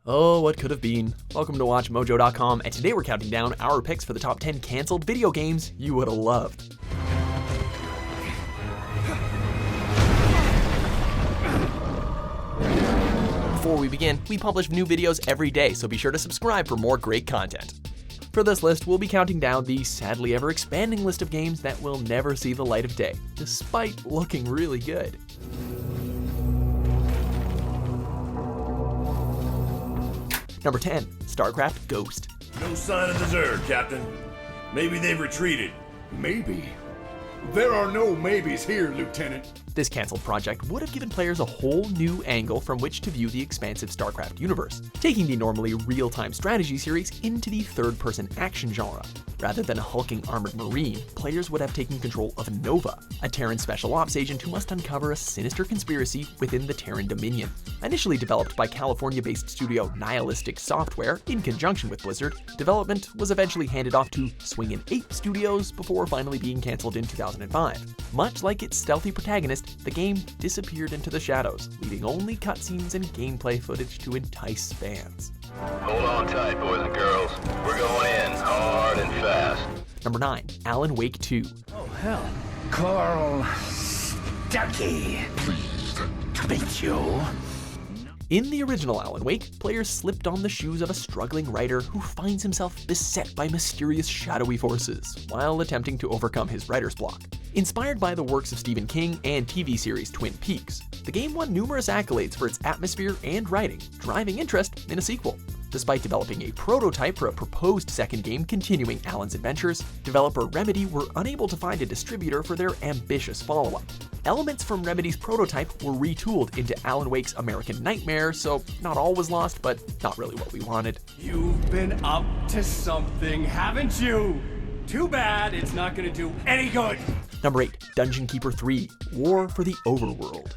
Oh, what could have been? Welcome to WatchMojo.com, and today we're counting down our picks for the top 10 canceled video games you would have loved. Before we begin, we publish new videos every day, so be sure to subscribe for more great content. For this list, we'll be counting down the sadly ever-expanding list of games that will never see the light of day, despite looking really good. Number 10, StarCraft Ghost. No sign of the Zerg, Captain. Maybe they've retreated. Maybe. There are no maybes here, Lieutenant. This cancelled project would have given players a whole new angle from which to view the expansive StarCraft universe, taking the normally real-time strategy series into the third-person action genre. Rather than a hulking armored marine, players would have taken control of Nova, a Terran special ops agent who must uncover a sinister conspiracy within the Terran Dominion. Initially developed by California-based studio Nihilistic Software in conjunction with Blizzard, development was eventually handed off to Swingin' Ape Studios before finally being cancelled in 2005. Much like its stealthy protagonist, the game disappeared into the shadows, leaving only cutscenes and gameplay footage to entice fans. Hold on tight, boys and girls. We're going in hard and fast. Number 9, Alan Wake 2. Oh, hell. Carl Stuckey. Pleased to meet you. In the original Alan Wake, players slipped on the shoes of a struggling writer who finds himself beset by mysterious shadowy forces while attempting to overcome his writer's block. Inspired by the works of Stephen King and TV series Twin Peaks, the game won numerous accolades for its atmosphere and writing, driving interest in a sequel. Despite developing a prototype for a proposed second game continuing Alan's adventures, developer Remedy were unable to find a distributor for their ambitious follow-up. Elements from Remedy's prototype were retooled into Alan Wake's American Nightmare, so not all was lost, but not really what we wanted. You've been up to something, haven't you? Too bad it's not gonna do any good. Number 8, Dungeon Keeper 3, War for the Overworld.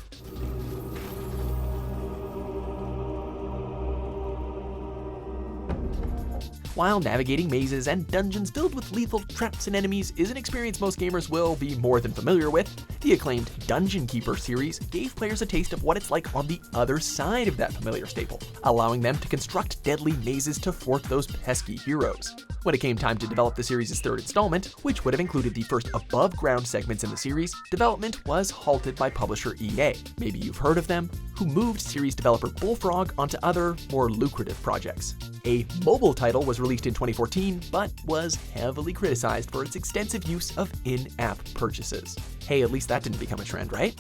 While navigating mazes and dungeons filled with lethal traps and enemies is an experience most gamers will be more than familiar with, the acclaimed Dungeon Keeper series gave players a taste of what it's like on the other side of that familiar staple, allowing them to construct deadly mazes to thwart those pesky heroes. When it came time to develop the series' third installment, which would have included the first above-ground segments in the series, development was halted by publisher EA, maybe you've heard of them, who moved series developer Bullfrog onto other, more lucrative projects. A mobile title was released in 2014, but was heavily criticized for its extensive use of in-app purchases. Hey, at least that didn't become a trend, right?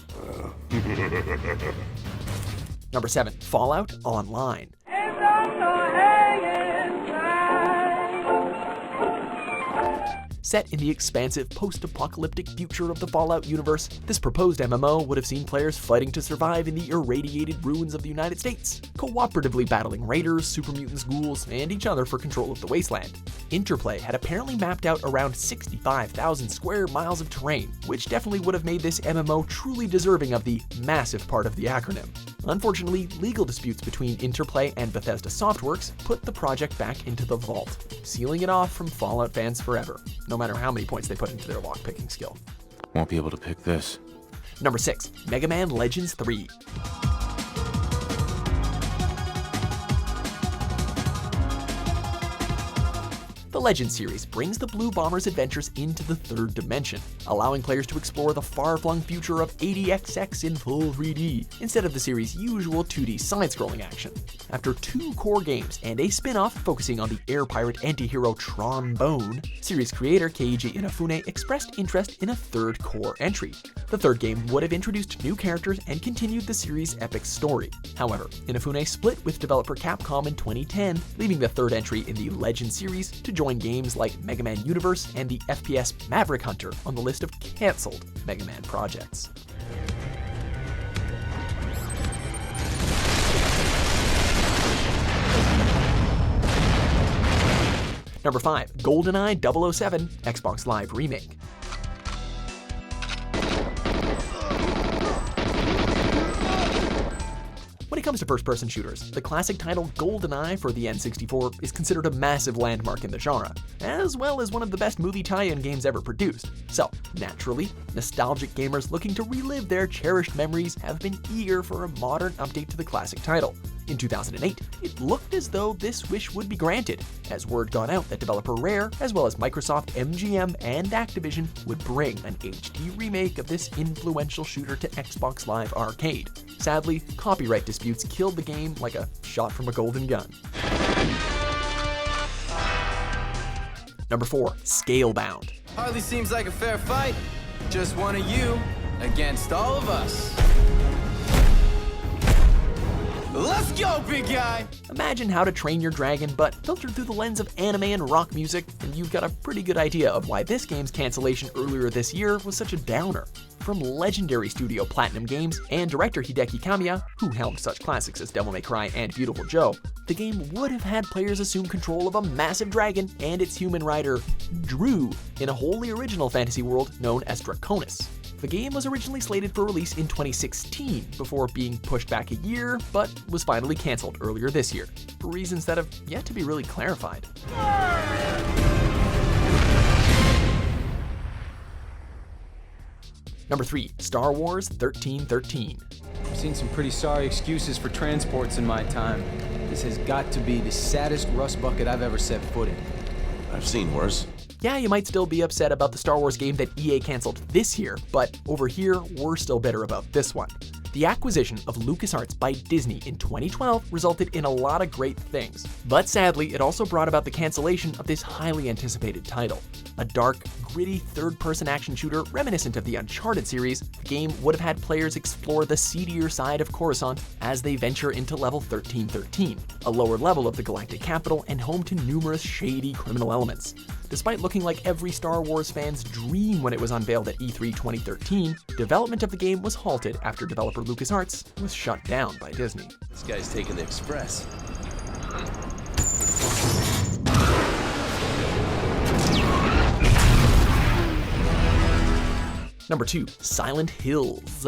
Number 7, Fallout Online. Set in the expansive post-apocalyptic future of the Fallout universe, this proposed MMO would have seen players fighting to survive in the irradiated ruins of the United States, cooperatively battling raiders, super mutants, ghouls, and each other for control of the wasteland. Interplay had apparently mapped out around 65,000 square miles of terrain, which definitely would have made this MMO truly deserving of the massive part of the acronym. Unfortunately, legal disputes between Interplay and Bethesda Softworks put the project back into the vault, sealing it off from Fallout fans forever, no matter how many points they put into their lockpicking skill. Won't be able to pick this. Number 6, Mega Man Legends 3. The Legends series brings the Blue Bomber's adventures into the third dimension, allowing players to explore the far-flung future of 80XX in full 3D, instead of the series' usual 2D side-scrolling action. After 2 core games and a spin-off focusing on the air pirate anti-hero Trombone, series creator Keiji Inafune expressed interest in a third core entry. The third game would have introduced new characters and continued the series' epic story. However, Inafune split with developer Capcom in 2010, leaving the third entry in the Legends series to join games like Mega Man Universe and the FPS Maverick Hunter on the list of cancelled Mega Man projects. Number 5, GoldenEye 007 Xbox Live Remake. When it comes to first-person shooters, the classic title GoldenEye for the N64 is considered a massive landmark in the genre, as well as one of the best movie tie-in games ever produced. So, naturally, nostalgic gamers looking to relive their cherished memories have been eager for a modern update to the classic title. In 2008, it looked as though this wish would be granted, as word got out that developer Rare, as well as Microsoft, MGM, and Activision would bring an HD remake of this influential shooter to Xbox Live Arcade. Sadly, copyright disputes killed the game like a shot from a golden gun. Number 4, Scalebound. Hardly seems like a fair fight. Just one of you against all of us. Let's go, big guy! Imagine How to Train Your Dragon, but filtered through the lens of anime and rock music, and you've got a pretty good idea of why this game's cancellation earlier this year was such a downer. From legendary studio Platinum Games and director Hideki Kamiya, who helmed such classics as Devil May Cry and Beautiful Joe, the game would have had players assume control of a massive dragon and its human rider, Drew, in a wholly original fantasy world known as Draconis. The game was originally slated for release in 2016 before being pushed back a year, but was finally cancelled earlier this year, for reasons that have yet to be really clarified. Number 3, Star Wars 1313. I've seen some pretty sorry excuses for transports in my time. This has got to be the saddest rust bucket I've ever set foot in. I've seen worse. Yeah, you might still be upset about the Star Wars game that EA canceled this year, but over here, we're still bitter about this one. The acquisition of LucasArts by Disney in 2012 resulted in a lot of great things, but sadly, it also brought about the cancellation of this highly anticipated title. A dark, gritty third-person action shooter reminiscent of the Uncharted series, the game would have had players explore the seedier side of Coruscant as they venture into level 1313, a lower level of the galactic capital and home to numerous shady criminal elements. Despite looking like every Star Wars fan's dream when it was unveiled at E3 2013, development of the game was halted after developer LucasArts was shut down by Disney. This guy's taking the express. Number 2, Silent Hills.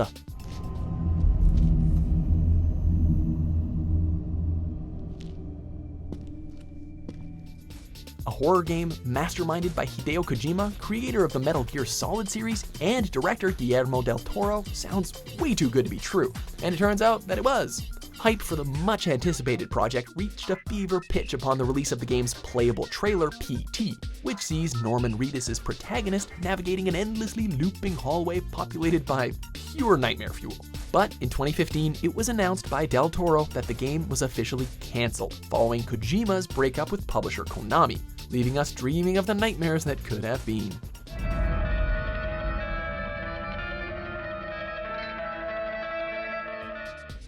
A horror game masterminded by Hideo Kojima, creator of the Metal Gear Solid series, and director Guillermo del Toro, sounds way too good to be true. And it turns out that it was. Hype for the much-anticipated project reached a fever pitch upon the release of the game's playable trailer, PT, which sees Norman Reedus' protagonist navigating an endlessly looping hallway populated by pure nightmare fuel. But in 2015, it was announced by Del Toro that the game was officially cancelled, following Kojima's breakup with publisher Konami, leaving us dreaming of the nightmares that could have been.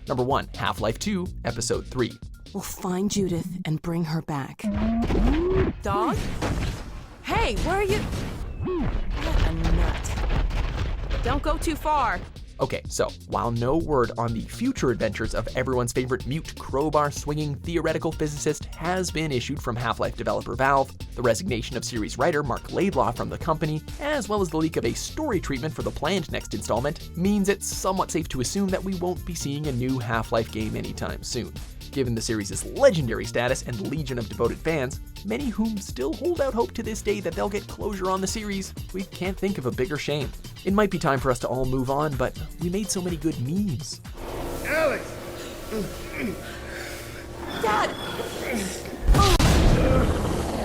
Number 1, Half-Life 2, Episode 3. We'll find Judith and bring her back. Dog? Hey, where are you? What a nut. Don't go too far. Okay, so while no word on the future adventures of everyone's favorite mute crowbar-swinging theoretical physicist has been issued from Half-Life developer Valve, the resignation of series writer Mark Laidlaw from the company, as well as the leak of a story treatment for the planned next installment, means it's somewhat safe to assume that we won't be seeing a new Half-Life game anytime soon. Given the series' legendary status and legion of devoted fans, many whom still hold out hope to this day that they'll get closure on the series, we can't think of a bigger shame. It might be time for us to all move on, but we made so many good memes. Alex! Dad!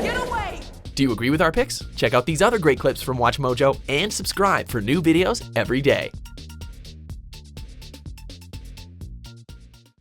Get away! Do you agree with our picks? Check out these other great clips from WatchMojo and subscribe for new videos every day.